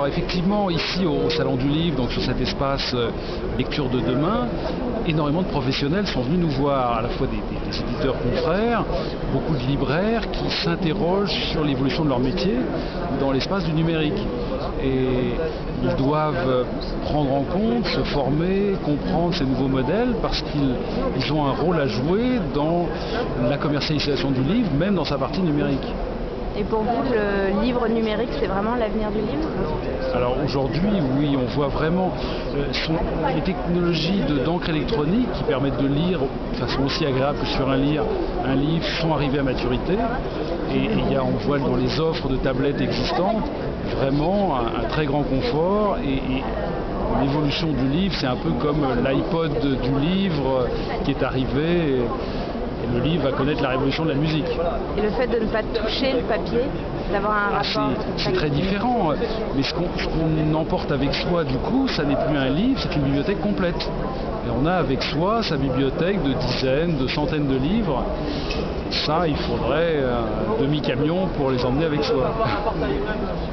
Alors effectivement, ici au Salon du Livre, donc sur cet espace lecture de demain, énormément de professionnels sont venus nous voir, à la fois des éditeurs confrères, beaucoup de libraires qui s'interrogent sur l'évolution de leur métier dans l'espace du numérique. Et ils doivent prendre en compte, se former, comprendre ces nouveaux modèles parce qu'ils ont un rôle à jouer dans la commercialisation du livre, même dans sa partie numérique. Et pour vous, le livre numérique, c'est vraiment l'avenir du livre ? Alors aujourd'hui, oui, on voit vraiment les technologies d'encre électronique qui permettent de lire de façon aussi agréable que sur un livre sont arrivées à maturité. Et on voit dans les offres de tablettes existantes vraiment un très grand confort et l'évolution du livre, c'est un peu comme l'iPod du livre qui est arrivé. Et le livre va connaître la révolution de la musique. Et le fait de ne pas toucher le papier, d'avoir un rapport... C'est très différent, mais ce qu'on emporte avec soi du coup, ça n'est plus un livre, c'est une bibliothèque complète. Et on a avec soi sa bibliothèque de dizaines, de centaines de livres. Ça, il faudrait un demi-camion pour les emmener avec soi.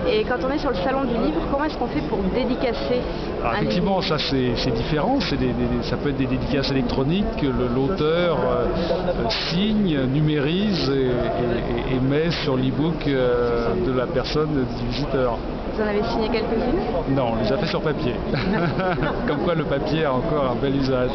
Et quand on est sur le salon du livre, comment est-ce qu'on fait pour dédicacer Alors, effectivement, ça c'est différent. Ça peut être des dédicaces électroniques que l'auteur signe, numérise et met sur l'e-book de la personne, du visiteur. Vous en avez signé quelques-unes ? Non, on les a fait sur papier. Comme quoi le papier a encore un bel usage.